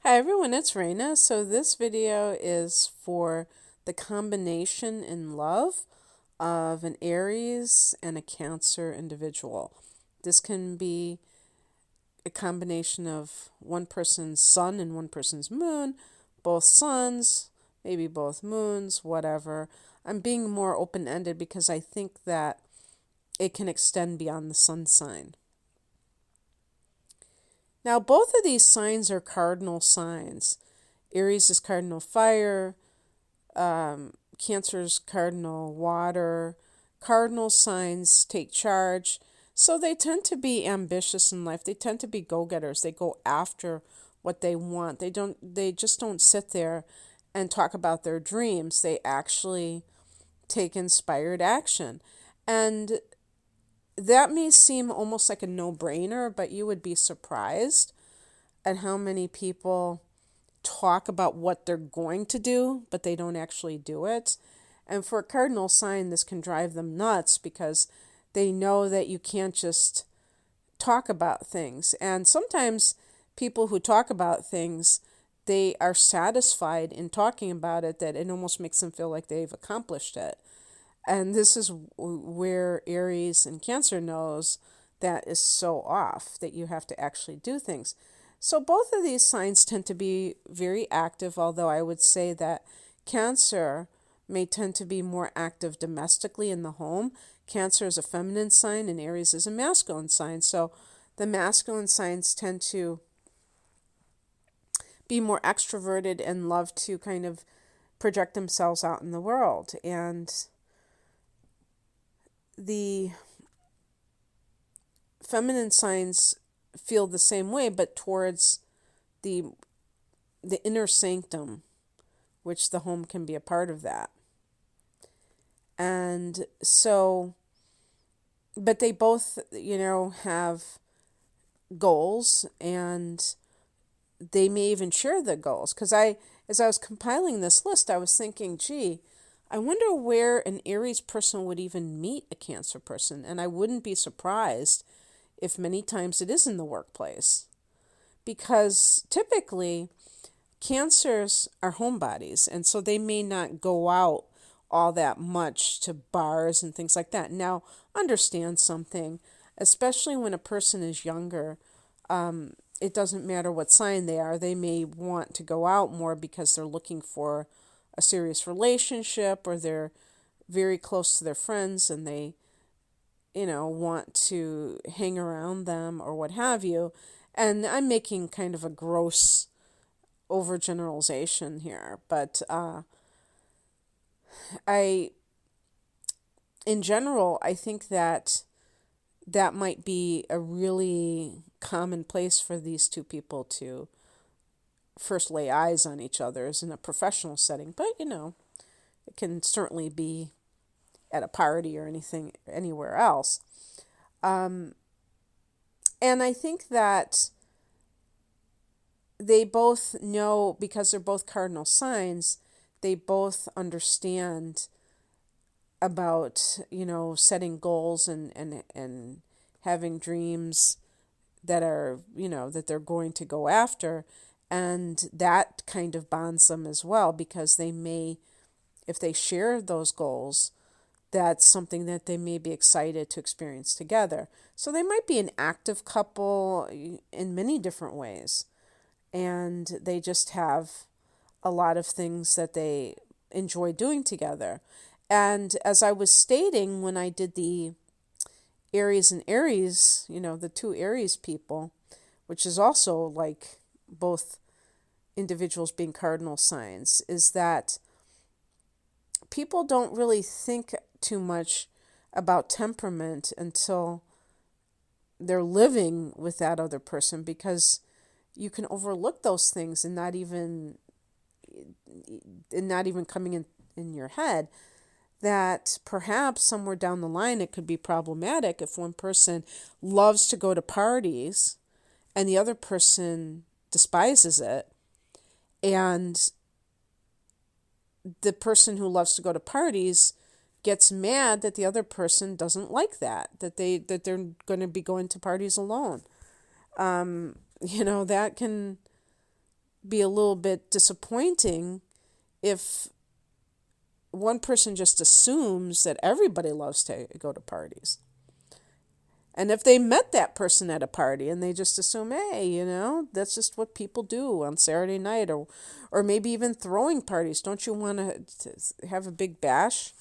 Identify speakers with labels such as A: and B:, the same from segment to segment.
A: Hi everyone, it's Raina. So this video is for the combination in love of an Aries and a Cancer individual. This can be a combination of one person's sun and one person's moon, both suns, maybe both moons, whatever. I'm being more open-ended because I think that it can extend beyond the sun sign. Now, both of these signs are cardinal signs. Aries is cardinal fire, Cancer's cardinal water. Cardinal signs take charge. So they tend to be ambitious in life. They tend to be go-getters. They go after what they want. They just don't sit there and talk about their dreams. They actually take inspired action. And that may seem almost like a no-brainer, but you would be surprised at how many people talk about what they're going to do, but they don't actually do it. And for a cardinal sign, this can drive them nuts because they know that you can't just talk about things. And sometimes people who talk about things, they are satisfied in talking about it that it almost makes them feel like they've accomplished it. And this is where Aries and Cancer knows that is so off, that you have to actually do things. So both of these signs tend to be very active, although I would say that Cancer may tend to be more active domestically in the home. Cancer is a feminine sign and Aries is a masculine sign. So the masculine signs tend to be more extroverted and love to kind of project themselves out in the world. And the feminine signs feel the same way, but towards the inner sanctum, which the home can be a part of that. And so, but they both, have goals, and they may even share the goals. Because as I was compiling this list, I was thinking, gee, I wonder where an Aries person would even meet a Cancer person. And I wouldn't be surprised if many times it is in the workplace. Because typically, Cancers are homebodies, and so they may not go out all that much to bars and things like that. Now, understand something, especially when a person is younger, it doesn't matter what sign they are. They may want to go out more because they're looking for a serious relationship, or they're very close to their friends and they, want to hang around them or what have you. And I'm making kind of a gross overgeneralization here, but I, in general, I think that that might be a really common place for these two people to first lay eyes on each other is in a professional setting. But, it can certainly be at a party or anything anywhere else. And I think that they both know, because they're both cardinal signs, they both understand about, setting goals and having dreams that are, that they're going to go after. And that kind of bonds them as well, because they may, if they share those goals, that's something that they may be excited to experience together. So they might be an active couple in many different ways. And they just have a lot of things that they enjoy doing together. And as I was stating when I did the Aries and Aries, the two Aries people, which is also like both individuals being cardinal signs, is that people don't really think too much about temperament until they're living with that other person, because you can overlook those things and not even coming in your head, that perhaps somewhere down the line it could be problematic if one person loves to go to parties and the other person despises it, and the person who loves to go to parties gets mad that the other person doesn't like that they're going to be going to parties alone. That can be a little bit disappointing if one person just assumes that everybody loves to go to parties. And if they met that person at a party and they just assume, hey, that's just what people do on Saturday night, or maybe even throwing parties. Don't you want to have a big bash,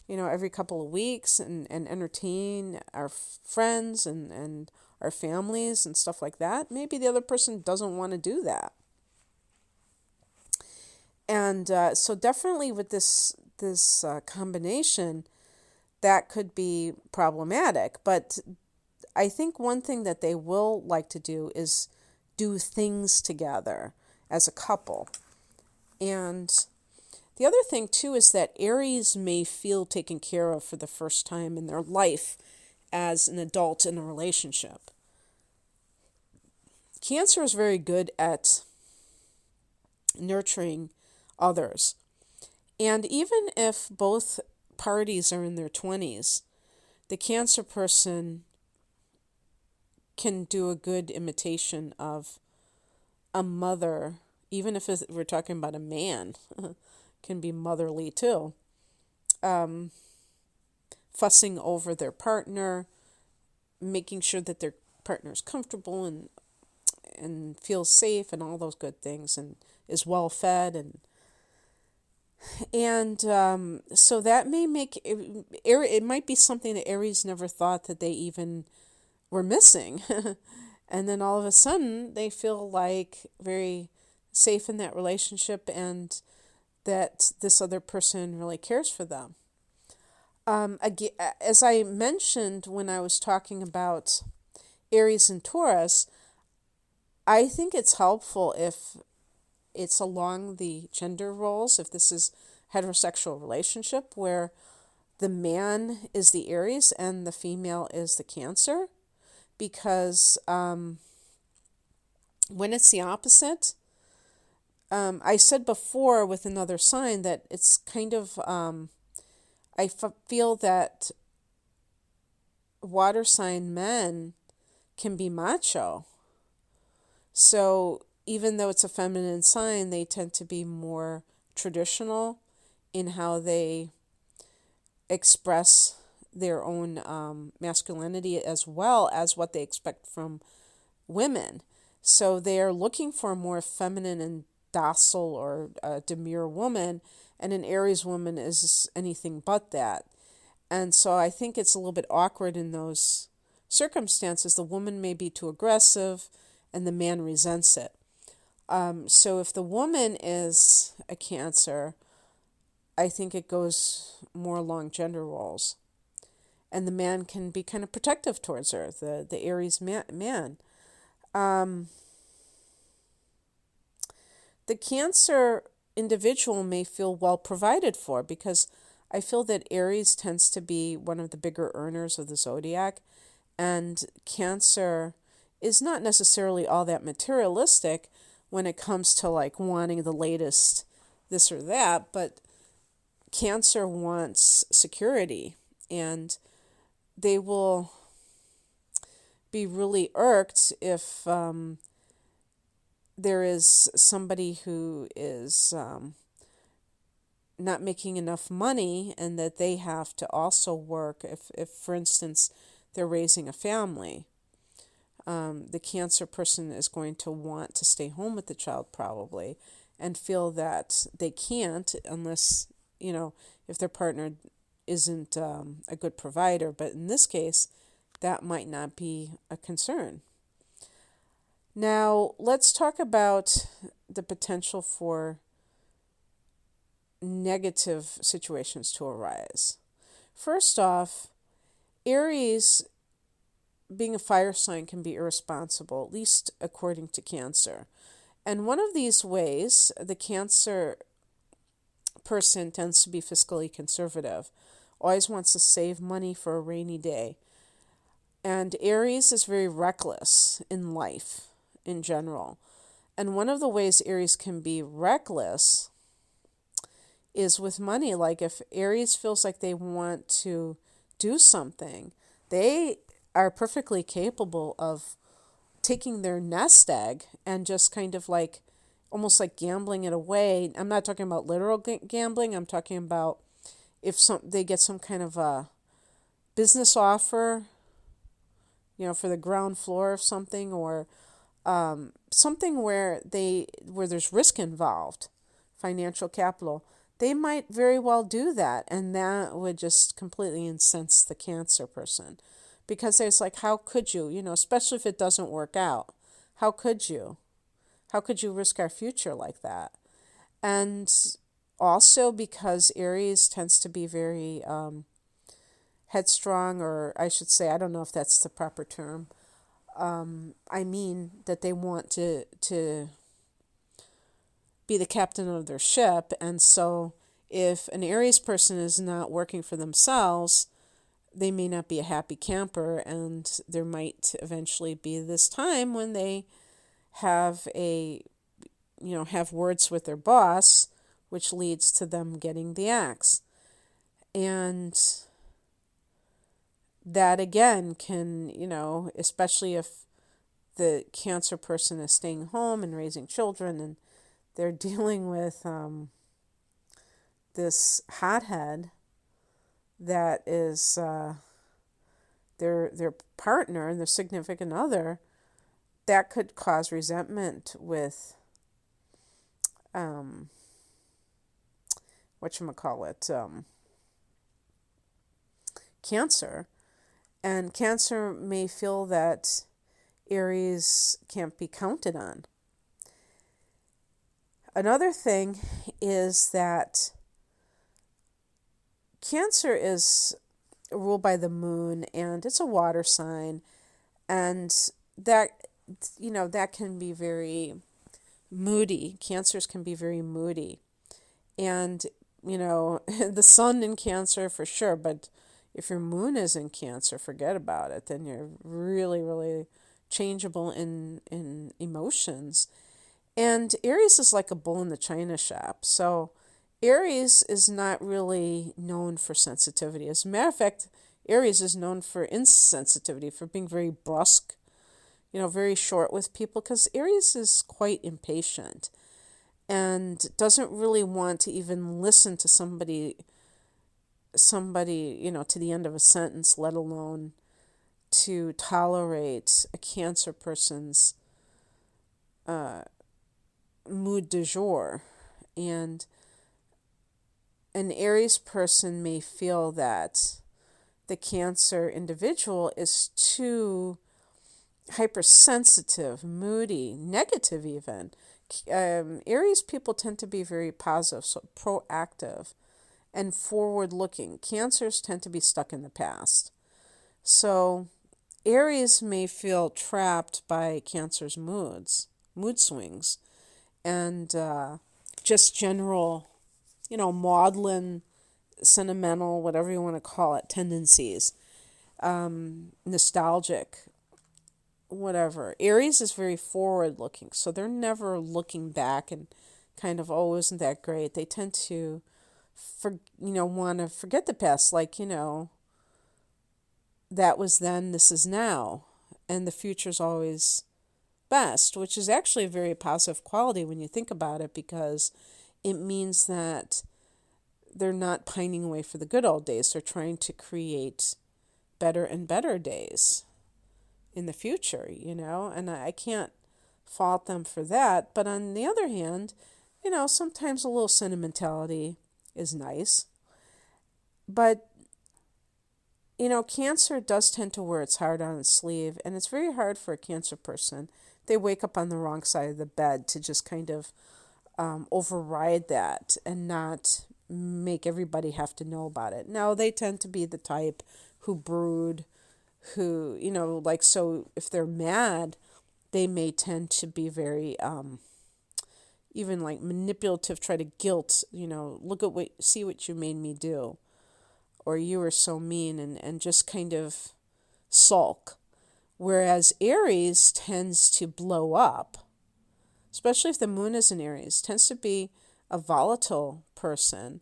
A: every couple of weeks and entertain our friends and our families and stuff like that? Maybe the other person doesn't want to do that. And so definitely with this combination, that could be problematic. But I think one thing that they will like to do is do things together as a couple. And the other thing, too, is that Aries may feel taken care of for the first time in their life as an adult in a relationship. Cancer is very good at nurturing others. And even if both parties are in their 20s, the Cancer person can do a good imitation of a mother, even if we're talking about a man, can be motherly too. Fussing over their partner, making sure that their partner is comfortable and feels safe and all those good things and is well fed and so that may make it might be something that Aries never thought that they even were missing. And then all of a sudden they feel like very safe in that relationship and that this other person really cares for them. Again, as I mentioned when I was talking about Aries and Taurus, I think it's helpful if it's along the gender roles, if this is heterosexual relationship where the man is the Aries and the female is the Cancer, because when it's the opposite, I said before with another sign that it's kind of, feel that water sign men can be macho. So even though it's a feminine sign, they tend to be more traditional in how they express their own masculinity as well as what they expect from women. So they are looking for a more feminine and docile or demure woman, and an Aries woman is anything but that. And so I think it's a little bit awkward in those circumstances. The woman may be too aggressive and the man resents it. So if the woman is a Cancer, I think it goes more along gender roles. And the man can be kind of protective towards her, the Aries man. The Cancer individual may feel well provided for because I feel that Aries tends to be one of the bigger earners of the zodiac, and Cancer is not necessarily all that materialistic when it comes to like wanting the latest this or that, but Cancer wants security, and they will be really irked if there is somebody who is not making enough money and that they have to also work if for instance, they're raising a family. The Cancer person is going to want to stay home with the child probably and feel that they can't unless, if their partner isn't a good provider. But in this case, that might not be a concern. Now, let's talk about the potential for negative situations to arise. First off, Aries, being a fire sign, can be irresponsible, at least according to Cancer. And one of these ways, the Cancer person tends to be fiscally conservative, always wants to save money for a rainy day. And Aries is very reckless in life in general. And one of the ways Aries can be reckless is with money. Like if Aries feels like they want to do something, they are perfectly capable of taking their nest egg and just kind of like almost like gambling it away. I'm not talking about literal gambling. I'm talking about if they get some kind of a business offer, for the ground floor of something, or something where there's risk involved, financial capital. They might very well do that, and that would just completely incense the Cancer person, because it's like, how could you, especially if it doesn't work out, how could you? How could you risk our future like that? And also because Aries tends to be very headstrong, or I should say, I don't know if that's the proper term. I mean that they want to be the captain of their ship, and so if an Aries person is not working for themselves, they may not be a happy camper, and there might eventually be this time when they have have words with their boss, which leads to them getting the axe. And that again can, especially if the Cancer person is staying home and raising children, and they're dealing with this hothead that is their partner and their significant other, that could cause resentment with Cancer. And Cancer may feel that Aries can't be counted on. Another thing is that Cancer is ruled by the moon, and it's a water sign, and that can be very moody. Cancers can be very moody, and the sun in Cancer for sure, but if your moon is in Cancer, forget about it. Then you're really, really changeable in emotions. And Aries is like a bull in the china shop. So Aries is not really known for sensitivity. As a matter of fact, Aries is known for insensitivity, for being very brusque, very short with people, because Aries is quite impatient and doesn't really want to even listen to somebody, to the end of a sentence, let alone to tolerate a Cancer person's mood du jour. And an Aries person may feel that the Cancer individual is too hypersensitive, moody, negative even. Aries people tend to be very positive, so proactive and forward-looking. Cancers tend to be stuck in the past. So Aries may feel trapped by Cancer's mood swings, and just general, maudlin, sentimental, whatever you want to call it, tendencies, nostalgic, whatever. Aries is very forward-looking, so they're never looking back and kind of, oh, isn't that great? They tend to want to forget the past, like, that was then, this is now, and the future's always best, which is actually a very positive quality when you think about it, because it means that they're not pining away for the good old days. They're trying to create better and better days in the future, and I can't fault them for that. But on the other hand, sometimes a little sentimentality is nice. But, Cancer does tend to wear its heart on its sleeve, and it's very hard for a Cancer person. They wake up on the wrong side of the bed to just kind of override that and not make everybody have to know about it. Now, they tend to be the type who brood, who, so if they're mad, they may tend to be very even like manipulative, try to guilt, see what you made me do, or you were so mean, and just kind of sulk. Whereas Aries tends to blow up, especially if the moon is in Aries, tends to be a volatile person.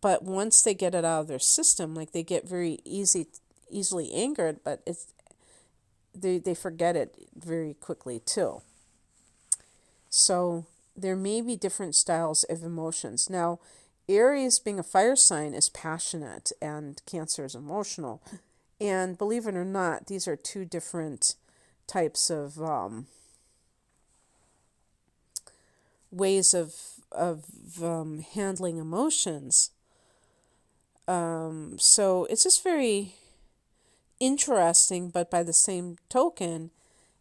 A: But once they get it out of their system, like, they get very easily angered, but they forget it very quickly too. So there may be different styles of emotions. Now, Aries, being a fire sign, is passionate, and Cancer is emotional. And believe it or not, these are two different types of ways of handling emotions. So it's just very interesting, but by the same token,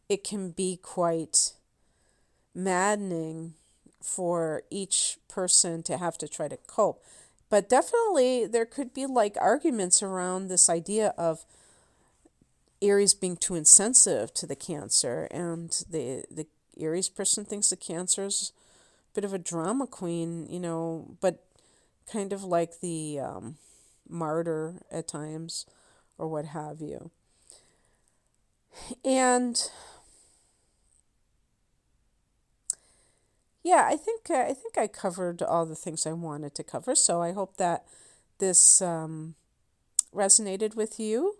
A: it can be quite maddening for each person to have to try to cope. But definitely there could be like arguments around this idea of Aries being too insensitive to the Cancer, and the Aries person thinks the Cancer's a bit of a drama queen, but kind of like the martyr at times or what have you. And yeah, I think I covered all the things I wanted to cover. So I hope that this resonated with you.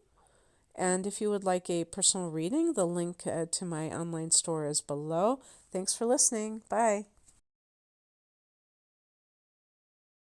A: And if you would like a personal reading, the link to my online store is below. Thanks for listening. Bye.